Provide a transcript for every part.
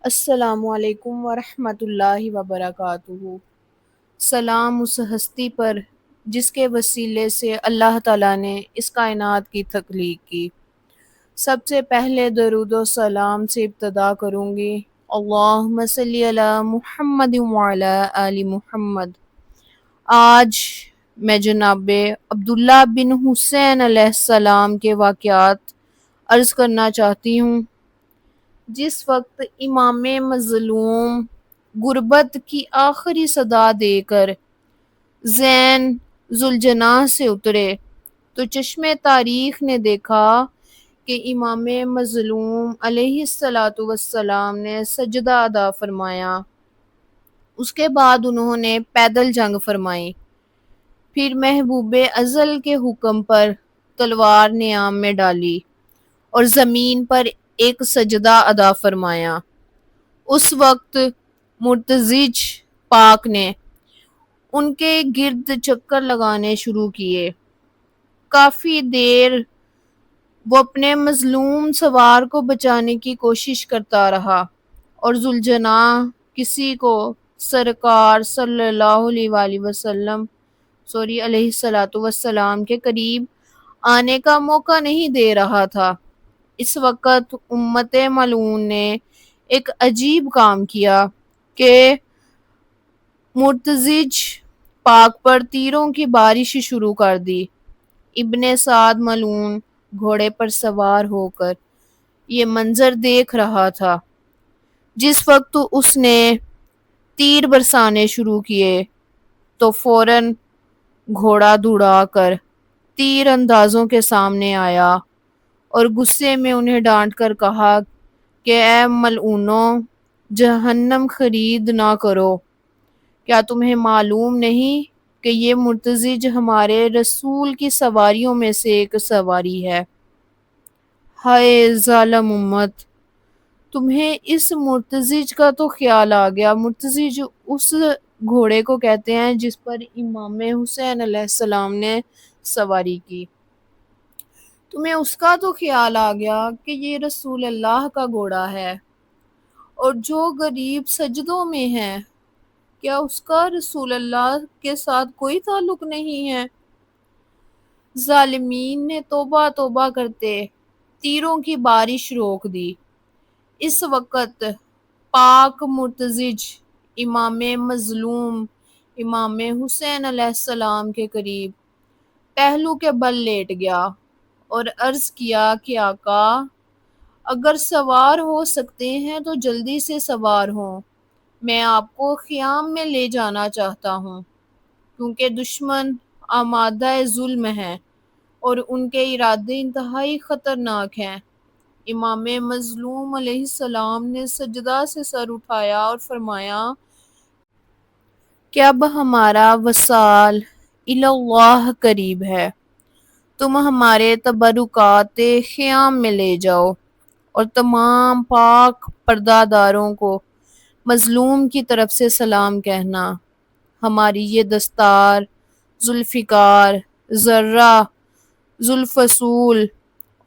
السلام علیکم ورحمۃ اللہ وبرکاتہ۔ سلام اس ہستی پر جس کے وسیلے سے اللہ تعالیٰ نے اس کائنات کی تخلیق کی۔ سب سے پہلے درود و سلام سے ابتدا کروں گی۔ اللہم صلی علی محمد وعلی آل محمد۔ آج میں جناب عبداللہ بن حسین علیہ السلام کے واقعات عرض کرنا چاہتی ہوں۔ جس وقت امام مظلوم غربت کی آخری صدا دے کر زین ذوالجناح سے اترے تو چشم تاریخ نے دیکھا کہ امام مظلوم علیہ السلام نے سجدہ ادا فرمایا۔ اس کے بعد انہوں نے پیدل جنگ فرمائی، پھر محبوب ازل کے حکم پر تلوار نیام میں ڈالی اور زمین پر ایک سجدہ ادا فرمایا۔ اس وقت مرتضج پاک نے ان کے گرد چکر لگانے شروع کیے۔ کافی دیر وہ اپنے مظلوم سوار کو بچانے کی کوشش کرتا رہا اور ذوالجناح کسی کو سرکار صلی اللہ علیہ وآلہ وسلم علیہ السلام کے قریب آنے کا موقع نہیں دے رہا تھا۔ اس وقت امت ملعون نے ایک عجیب کام کیا کہ مرتضج پاک پر تیروں کی بارش شروع کر دی۔ ابن سعد ملعون گھوڑے پر سوار ہو کر یہ منظر دیکھ رہا تھا۔ جس وقت اس نے تیر برسانے شروع کیے تو فوراً گھوڑا دوڑا کر تیر اندازوں کے سامنے آیا اور غصے میں انہیں ڈانٹ کر کہا کہ اے ملعونوں، جہنم خرید نہ کرو۔ کیا تمہیں معلوم نہیں کہ یہ مرتضج ہمارے رسول کی سواریوں میں سے ایک سواری ہے؟ ہائے ظالم امت! تمہیں اس مرتضج کا تو خیال آ گیا۔ مرتضج اس گھوڑے کو کہتے ہیں جس پر امام حسین علیہ السلام نے سواری کی۔ تمہیں اس کا تو خیال آ گیا کہ یہ رسول اللہ کا گھوڑا ہے، اور جو غریب سجدوں میں ہے، کیا اس کا رسول اللہ کے ساتھ کوئی تعلق نہیں ہے؟ ظالمین نے توبہ توبہ کرتے تیروں کی بارش روک دی۔ اس وقت پاک مرتضج امام مظلوم امام حسین علیہ السلام کے قریب پہلو کے بل لیٹ گیا اور عرض کیا کہ آقا، اگر سوار ہو سکتے ہیں تو جلدی سے سوار ہوں، میں آپ کو خیام میں لے جانا چاہتا ہوں، کیونکہ دشمن آمادہ ظلم ہے اور ان کے ارادے انتہائی خطرناک ہیں۔ امام مظلوم علیہ السلام نے سجدہ سے سر اٹھایا اور فرمایا کہ اب ہمارا وصال اللہ قریب ہے، تم ہمارے تبرکات خیام میں لے جاؤ اور تمام پاک پردہ داروں کو مظلوم کی طرف سے سلام کہنا۔ ہماری یہ دستار، ذوالفقار، ذرہ، ذوالفصول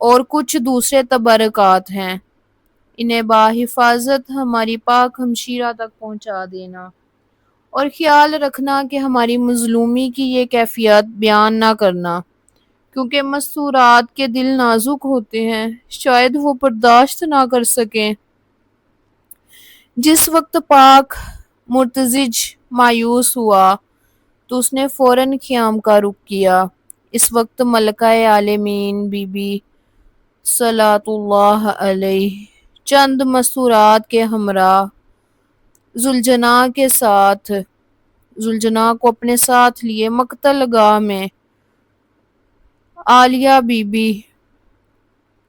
اور کچھ دوسرے تبرکات ہیں، انہیں بحفاظت ہماری پاک ہمشیرہ تک پہنچا دینا، اور خیال رکھنا کہ ہماری مظلومی کی یہ کیفیت بیان نہ کرنا، کیونکہ مستورات کے دل نازک ہوتے ہیں، شاید وہ برداشت نہ کر سکیں۔ جس وقت پاک مرتضج مایوس ہوا تو اس نے فوراً خیام کا رخ کیا۔ اس وقت ملکہ عالمین بی بی صلوات اللہ علیہ چند مستورات کے ہمراہ ذوالجناح کو اپنے ساتھ لیے مقتل گاہ میں عالیہ بی بی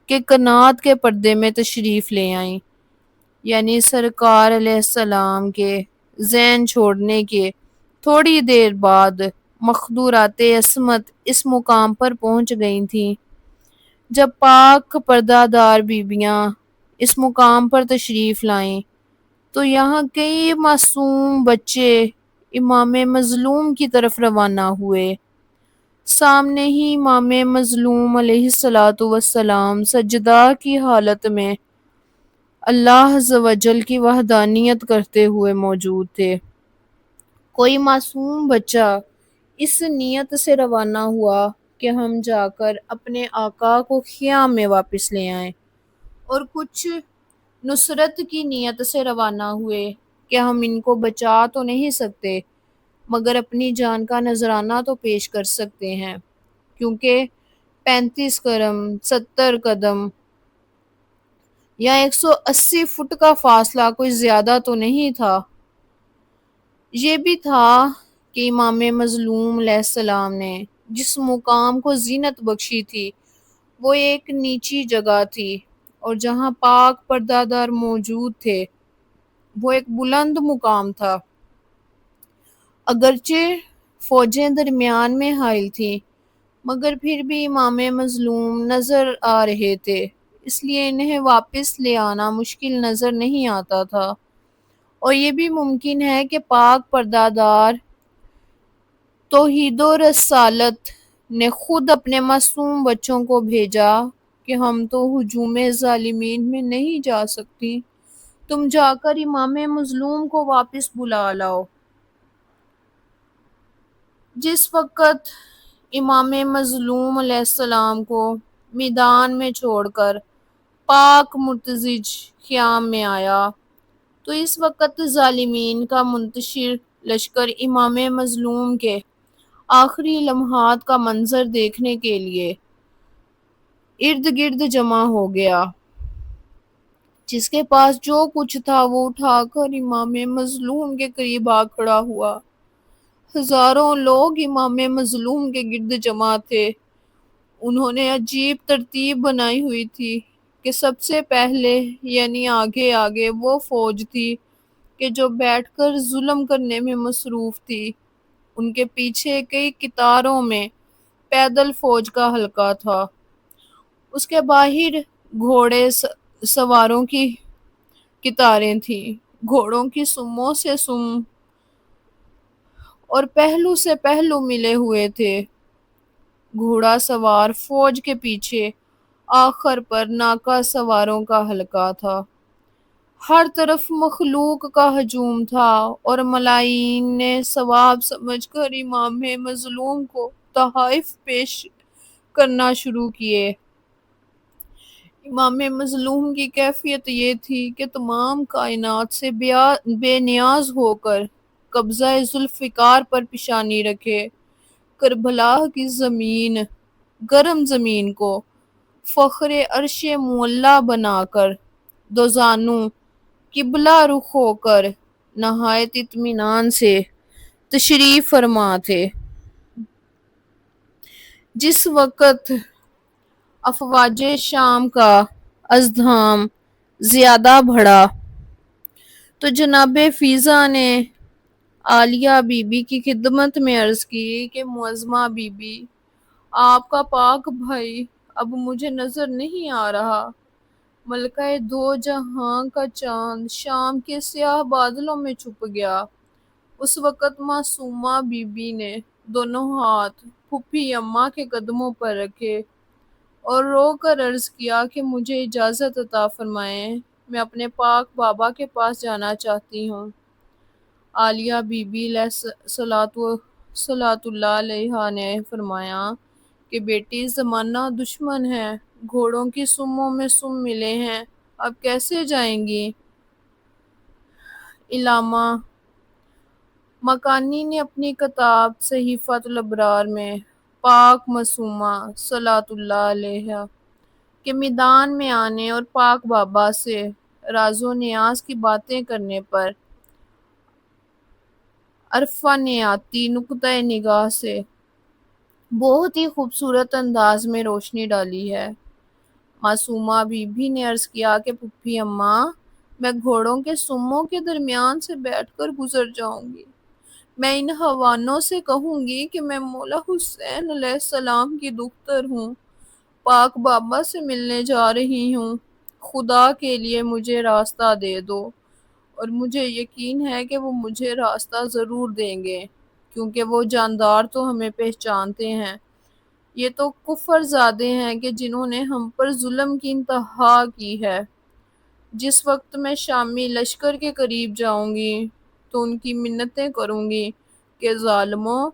کے کنات کے پردے میں تشریف لے آئیں، یعنی سرکار علیہ السلام کے زین چھوڑنے کے تھوڑی دیر بعد مخدورات عصمت اس مقام پر پہنچ گئی تھیں۔ جب پاک پردہ دار بیویاں اس مقام پر تشریف لائیں تو یہاں کئی معصوم بچے امام مظلوم کی طرف روانہ ہوئے۔ سامنے ہی امام مظلوم علیہ السلام سجدہ کی حالت میں اللہ عز و جل کی وحدانیت کرتے ہوئے موجود تھے۔ کوئی معصوم بچہ اس نیت سے روانہ ہوا کہ ہم جا کر اپنے آقا کو خیام میں واپس لے آئیں، اور کچھ نصرت کی نیت سے روانہ ہوئے کہ ہم ان کو بچا تو نہیں سکتے مگر اپنی جان کا نذرانہ تو پیش کر سکتے ہیں، کیونکہ 35 کرم 70 قدم یا 180 فٹ کا فاصلہ کوئی زیادہ تو نہیں تھا۔ یہ بھی تھا کہ امام مظلوم علیہ السلام نے جس مقام کو زینت بخشی تھی وہ ایک نیچی جگہ تھی، اور جہاں پاک پردہ دار موجود تھے وہ ایک بلند مقام تھا۔ اگرچہ فوجیں درمیان میں حائل تھیں مگر پھر بھی امام مظلوم نظر آ رہے تھے، اس لیے انہیں واپس لے آنا مشکل نظر نہیں آتا تھا، اور یہ بھی ممکن ہے کہ پاک پردہ دار توحید و رسالت نے خود اپنے معصوم بچوں کو بھیجا کہ ہم تو ہجوم ظالمین میں نہیں جا سکتی، تم جا کر امام مظلوم کو واپس بلا لاؤ۔ جس وقت امام مظلوم علیہ السلام کو میدان میں چھوڑ کر پاک مرتضج خیام میں آیا تو اس وقت ظالمین کا منتشر لشکر امام مظلوم کے آخری لمحات کا منظر دیکھنے کے لیے ارد گرد جمع ہو گیا۔ جس کے پاس جو کچھ تھا وہ اٹھا کر امام مظلوم کے قریب آ کھڑا ہوا۔ ہزاروں لوگ امام مظلوم کے گرد جمع تھے۔ انہوں نے عجیب ترتیب بنائی ہوئی تھی کہ سب سے پہلے یعنی آگے آگے وہ فوج تھی کہ جو بیٹھ کر ظلم کرنے میں مصروف تھی، ان کے پیچھے کئی قطاروں میں پیدل فوج کا حلقہ تھا، اس کے باہر گھوڑے سواروں کی قطاریں تھیں، گھوڑوں کی سموں سے سم اور پہلو سے پہلو ملے ہوئے تھے۔ گھوڑا سوار فوج کے پیچھے آخر پر ناکہ سواروں کا حلقہ تھا۔ ہر طرف مخلوق کا ہجوم تھا اور ملائی نے ثواب سمجھ کر امام مظلوم کو تحائف پیش کرنا شروع کیے۔ امام مظلوم کی کیفیت یہ تھی کہ تمام کائنات سے بے نیاز ہو کر قبضہ ذوالفقار پر پیشانی رکھے، کربلا کی زمین گرم زمین کو فخر عرش معلی بنا کر دوزانوں قبلہ رخ ہو کر نہایت اطمینان سے تشریف فرما تھے۔ جس وقت افواج شام کا ازدحام زیادہ بڑھا تو جناب فیضہ نے عالیہ بی بی کی خدمت میں عرض کی کہ معظمہ بی بی، آپ کا پاک بھائی اب مجھے نظر نہیں آ رہا۔ ملکہ دو جہاں کا چاند شام کے سیاہ بادلوں میں چھپ گیا۔ اس وقت معصومہ بی بی نے دونوں ہاتھ پھوپھی اماں کے قدموں پر رکھے اور رو کر عرض کیا کہ مجھے اجازت عطا فرمائیں، میں اپنے پاک بابا کے پاس جانا چاہتی ہوں۔ عالیہ بی بی صلاۃ اللہ علیہا نے فرمایا کہ بیٹی، زمانہ دشمن ہے، گھوڑوں کی سموں میں سم ملے ہیں، اب کیسے جائیں گی؟ علامہ مکانی نے اپنی کتاب صحیفۃ الابرار میں پاک معصومہ صلاۃ اللہ علیہا کے میدان میں آنے اور پاک بابا سے راز و نیاز کی باتیں کرنے پر عرفانیاتی نقطہ نگاہ سے بہت ہی خوبصورت انداز میں روشنی ڈالی ہے۔ معصومہ بی بی نے عرض کیا کہ پھوپھی اماں، میں گھوڑوں کے سموں کے درمیان سے بیٹھ کر گزر جاؤں گی، میں ان حیوانوں سے کہوں گی کہ میں مولا حسین علیہ السلام کی دختر ہوں، پاک بابا سے ملنے جا رہی ہوں، خدا کے لیے مجھے راستہ دے دو، اور مجھے یقین ہے کہ وہ مجھے راستہ ضرور دیں گے، کیونکہ وہ جاندار تو ہمیں پہچانتے ہیں۔ یہ تو کفر زادے ہیں کہ جنہوں نے ہم پر ظلم کی انتہا کی ہے۔ جس وقت میں شامی لشکر کے قریب جاؤں گی تو ان کی منتیں کروں گی کہ ظالموں،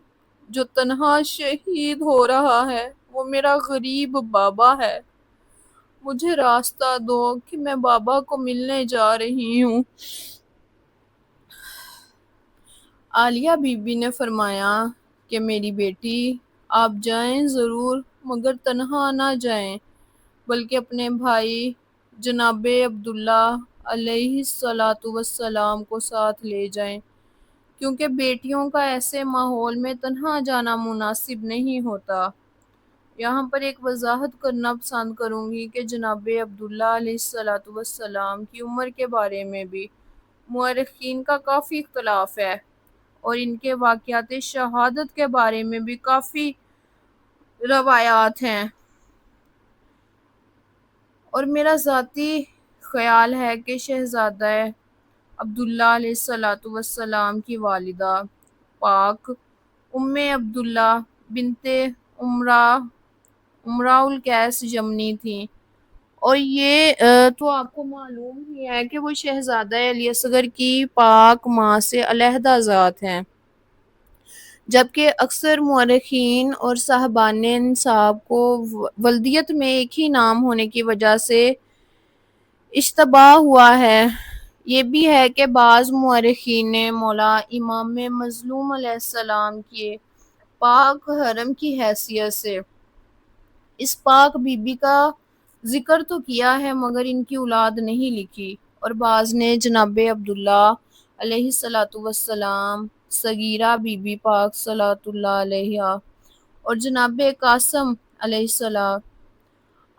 جو تنہا شہید ہو رہا ہے وہ میرا غریب بابا ہے، مجھے راستہ دو کہ میں بابا کو ملنے جا رہی ہوں۔ عالیہ بی بی نے فرمایا کہ میری بیٹی، آپ جائیں ضرور، مگر تنہا نہ جائیں، بلکہ اپنے بھائی جناب عبداللہ علیہ الصلاۃ والسلام کو ساتھ لے جائیں، کیونکہ بیٹیوں کا ایسے ماحول میں تنہا جانا مناسب نہیں ہوتا۔ یہاں پر ایک وضاحت کرنا پسند کروں گی کہ جناب عبداللہ علیہ الصلاۃ والسلام کی عمر کے بارے میں بھی مورخین کا کافی اختلاف ہے، اور ان کے واقعات شہادت کے بارے میں بھی کافی روایات ہیں، اور میرا ذاتی خیال ہے کہ شہزادہ عبداللہ علیہ الصلاۃ والسلام کی والدہ پاک ام عبداللہ بنت امراء القیس جمنی تھیں، اور یہ تو آپ کو معلوم ہی ہے کہ وہ شہزادہ علی اصغر کی پاک ماں سے علیحدہ ذات ہیں، جبکہ اکثر مورخین اور صاحبان انساب کو ولدیت میں ایک ہی نام ہونے کی وجہ سے اشتباہ ہوا ہے۔ یہ بھی ہے کہ بعض مورخین نے مولا امام مظلوم علیہ السلام کے پاک حرم کی حیثیت سے اس پاک بی بی کا ذکر تو کیا ہے مگر ان کی اولاد نہیں لکھی، اور بعض نے جناب عبداللہ علیہ الصلاۃ والسلام، صغیرہ بی بی پاک صلاۃ اللہ علیہا، اور جناب قاسم علیہ السلام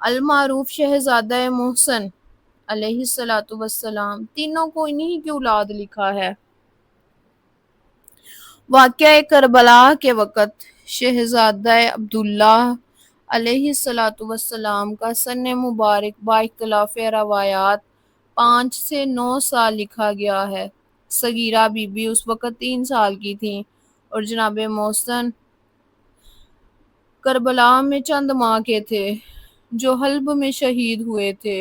المعروف شہزادہ محسن علیہ الصلاۃ والسلام، تینوں کو انہی کی اولاد لکھا ہے۔ واقعہ کربلا کے وقت شہزادہ عبداللہ علیہ الصلاۃ والسلام کا سن مبارک با اختلاف روایات 5 سے 9 سال لکھا گیا ہے۔ صغیرہ بی بی اس وقت 3 سال کی تھیں، اور جناب محسن کربلا میں چند ماہ کے تھے، جو حلب میں شہید ہوئے تھے،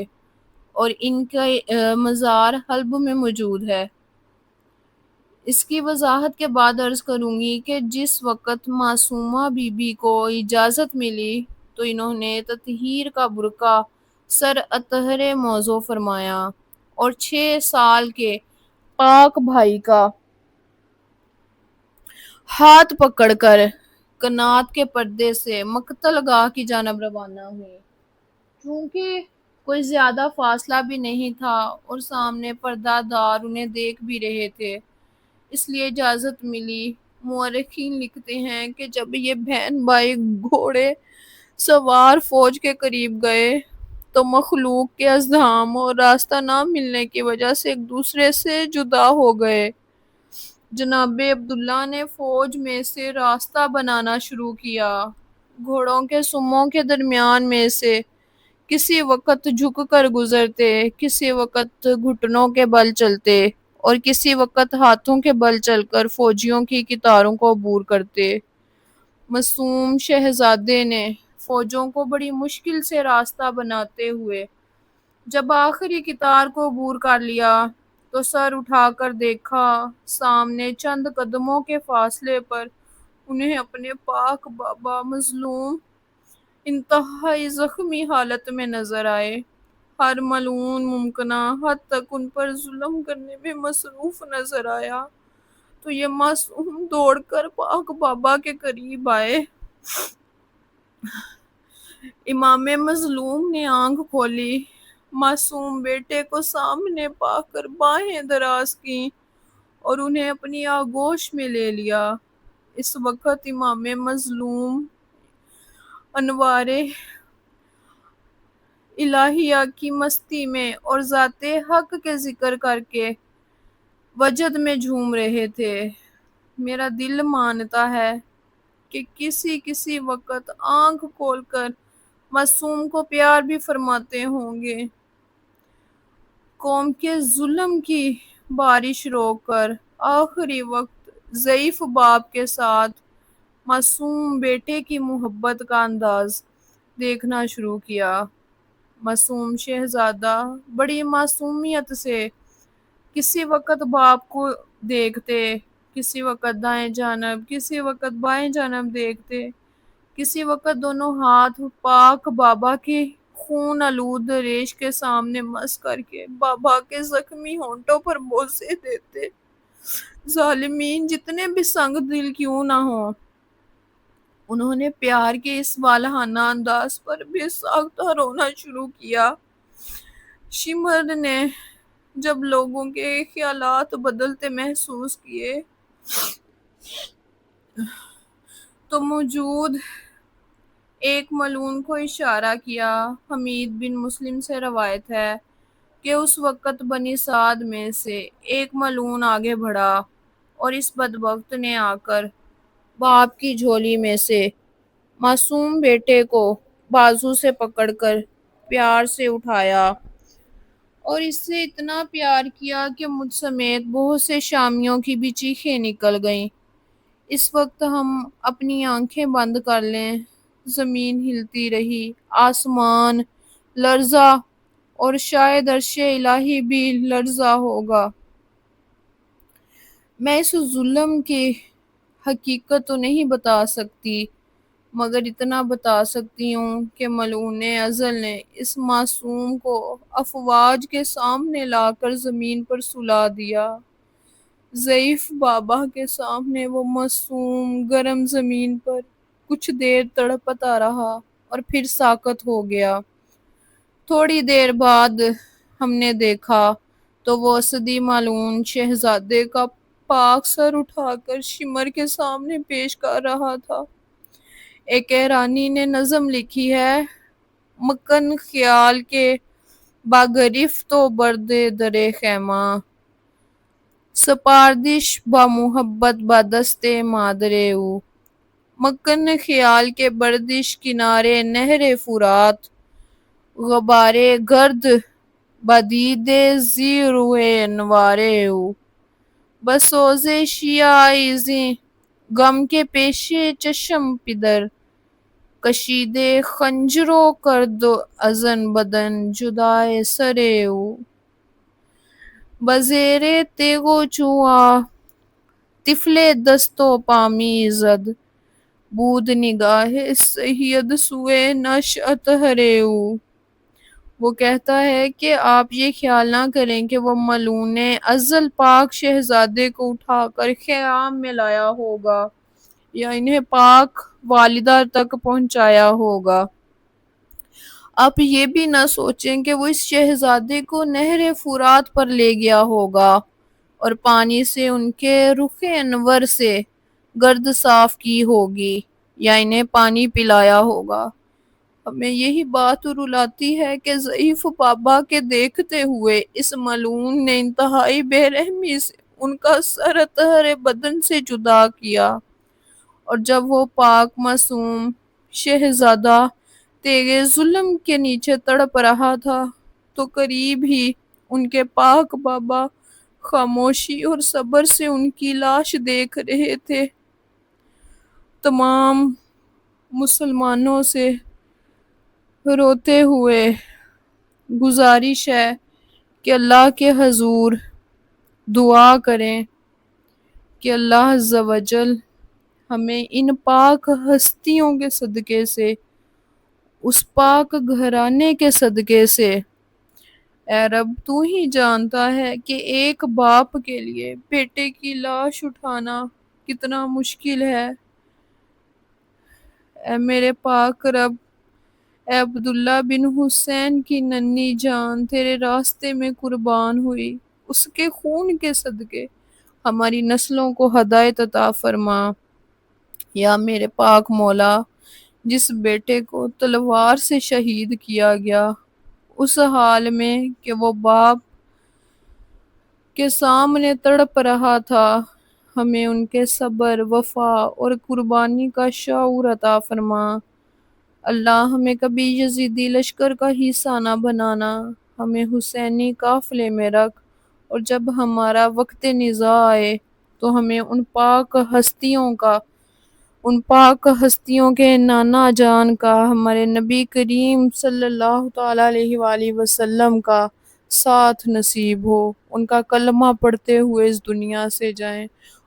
اور ان کا مزار حلب میں موجود ہے۔ اس کی وضاحت کے بعد عرض کروں گی کہ جس وقت معصومہ بی بی کو اجازت ملی تو انہوں نے تطہیر کا برقع سر اطہر موضوع فرمایا، اور 6 سال کے پاک بھائی کا ہاتھ پکڑ کر کنات کے پردے سے مقتل گاہ کی جانب روانہ ہوئے۔ چونکہ کوئی زیادہ فاصلہ بھی نہیں تھا اور سامنے پردہ دار انہیں دیکھ بھی رہے تھے، اس لیے اجازت ملی۔ مورخین لکھتے ہیں کہ جب یہ بہن بھائی گھوڑے سوار فوج کے قریب گئے تو مخلوق کے ازدحام اور راستہ نہ ملنے کی وجہ سے ایک دوسرے سے جدا ہو گئے۔ جناب عبداللہ نے فوج میں سے راستہ بنانا شروع کیا، گھوڑوں کے سموں کے درمیان میں سے کسی وقت جھک کر گزرتے، کسی وقت گھٹنوں کے بل چلتے، اور کسی وقت ہاتھوں کے بل چل کر فوجیوں کی قطاروں کو عبور کرتے۔ معصوم شہزادے نے فوجوں کو بڑی مشکل سے راستہ بناتے ہوئے جب آخری قطار کو عبور کر لیا تو سر اٹھا کر دیکھا، سامنے چند قدموں کے فاصلے پر انہیں اپنے پاک بابا مظلوم انتہائی زخمی حالت میں نظر آئے، ہر ملعون ممکنہ حد تک ان پر ظلم کرنے میں مصروف نظر آیا۔ تو یہ معصوم دوڑ کر پاک بابا کے قریب آئے۔ امام مظلوم نے آنکھ کھولی، معصوم بیٹے کو سامنے پا کر باہیں دراز کیں اور انہیں اپنی آغوش میں لے لیا۔ اس وقت امام مظلوم انوار الہیہ کی مستی میں اور ذات حق کے ذکر کر کے وجد میں جھوم رہے تھے۔ میرا دل مانتا ہے کہ کسی کسی وقت آنکھ کھول کر معصوم کو پیار بھی فرماتے ہوں گے۔ قوم کے ظلم کی بارش روک کر آخری وقت ضعیف باپ کے ساتھ معصوم بیٹے کی محبت کا انداز دیکھنا شروع کیا۔ معصوم شہزادہ بڑی معصومیت سے کسی وقت باپ کو دیکھتے، کسی وقت دائیں جانب، کسی وقت بائیں جانب دیکھتے، کسی وقت دونوں ہاتھ پاک بابا کے خون آلود ریش کے سامنے مس کر کے بابا کے زخمی ہونٹوں پر بوسے دیتے۔ ظالمین جتنے بھی سنگ دل کیوں نہ ہوں، انہوں نے پیار کے اس والہانہ انداز پر بے ساختہ رونا شروع کیا۔ شمر نے جب لوگوں کے خیالات بدلتے محسوس کیے تو موجود ایک ملعون کو اشارہ کیا۔ حمید بن مسلم سے روایت ہے کہ اس وقت بنی سعد میں سے ایک ملعون آگے بڑھا اور اس بدبخت نے آ کر باپ کی جھولی میں سے معصوم بیٹے کو بازو سے پکڑ کر پیار سے اٹھایا اور اس سے اتنا پیار کیا کہ مجھ سمیت بہت سے شامیوں کی بھی چیخیں نکل گئیں۔ اس وقت ہم اپنی آنکھیں بند کر لیں، زمین ہلتی رہی، آسمان لرزا اور شاید عرش الہی بھی لرزا ہوگا۔ میں اس ظلم کی حقیقت تو نہیں بتا سکتی، مگر اتنا بتا سکتی ہوں کہ ملعون ازل نے اس معصوم کو افواج کے سامنے لا کر زمین پر سلا دیا۔ ضعیف بابا کے سامنے وہ معصوم گرم زمین پر کچھ دیر تڑپتا رہا اور پھر ساکت ہو گیا۔ تھوڑی دیر بعد ہم نے دیکھا تو وہ اسدی ملعون شہزادے کا پاک سر اٹھا کر شمر کے سامنے پیش کر رہا تھا۔ ایک ایرانی نے نظم لکھی ہے: مکن خیال کے باگرفت و برد در خیمہ، سپاردش با محبت با دست مادر او۔ مکن خیال کے بردش کنارے نہر فرات، غبار گرد با دید زی روح انوار او۔ بسوز شیعہ زیں غم کے پیش چشم پدر، کشیدہ خنجر و کرد ازان بدن جدائے سر او۔ بزیر تیغ و چوب طفل دست و پا می زد، بود نگاہ صید سوئے نشأت ہر او۔ وہ کہتا ہے کہ آپ یہ خیال نہ کریں کہ وہ ملعون ازل پاک شہزادے کو اٹھا کر خیام میں لایا ہوگا یا انہیں پاک والدہ تک پہنچایا ہوگا۔ آپ یہ بھی نہ سوچیں کہ وہ اس شہزادے کو نہر فرات پر لے گیا ہوگا اور پانی سے ان کے رخ انور سے گرد صاف کی ہوگی یا انہیں پانی پلایا ہوگا۔ ہمیں یہی بات رلاتی ہے کہ ضعیف بابا کے دیکھتے ہوئے اس ملعون نے انتہائی بے رحمی سے ان کا سر اطہر بدن سے جدا کیا، اور جب وہ پاک معصوم شہزادہ تیغ ظلم کے نیچے تڑپ رہا تھا تو قریب ہی ان کے پاک بابا خاموشی اور صبر سے ان کی لاش دیکھ رہے تھے۔ تمام مسلمانوں سے روتے ہوئے گزارش ہے کہ اللہ کے حضور دعا کریں کہ اللہ عز و جل ہمیں ان پاک ہستیوں کے صدقے سے، اس پاک گھرانے کے صدقے سے، اے رب تو ہی جانتا ہے کہ ایک باپ کے لیے بیٹے کی لاش اٹھانا کتنا مشکل ہے۔ اے میرے پاک رب، اے عبداللہ بن حسین کی ننھی جان تیرے راستے میں قربان ہوئی، اس کے خون کے صدقے ہماری نسلوں کو ہدایت عطا فرما۔ یا میرے پاک مولا، جس بیٹے کو تلوار سے شہید کیا گیا، اس حال میں کہ وہ باپ کے سامنے تڑپ رہا تھا، ہمیں ان کے صبر، وفا اور قربانی کا شعور عطا فرما۔ اللہ ہمیں کبھی یزیدی لشکر کا حصہ نہ بنانا، ہمیں حسینی قافلے میں رکھ، اور جب ہمارا وقت نزاع آئے تو ہمیں ان پاک ہستیوں کا ان پاک ہستیوں کے نانا جان کا، ہمارے نبی کریم صلی اللہ تعالیٰ علیہ وآلہ وسلم کا ساتھ نصیب ہو، ان کا کلمہ پڑھتے ہوئے اس دنیا سے جائیں،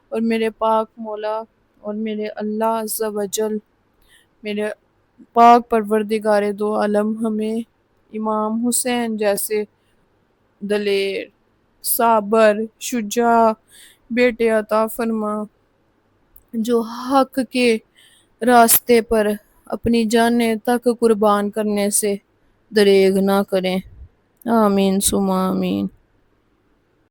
اور میرے پاک مولا اور میرے اللہ عز و جل، میرے پاک پروردگار دو عالم ہمیں امام حسین جیسے دلیر، صابر، شجاع بیٹے عطا فرما، جو حق کے راستے پر اپنی جانیں تک قربان کرنے سے دریغ نہ کریں۔ آمین ثم آمین۔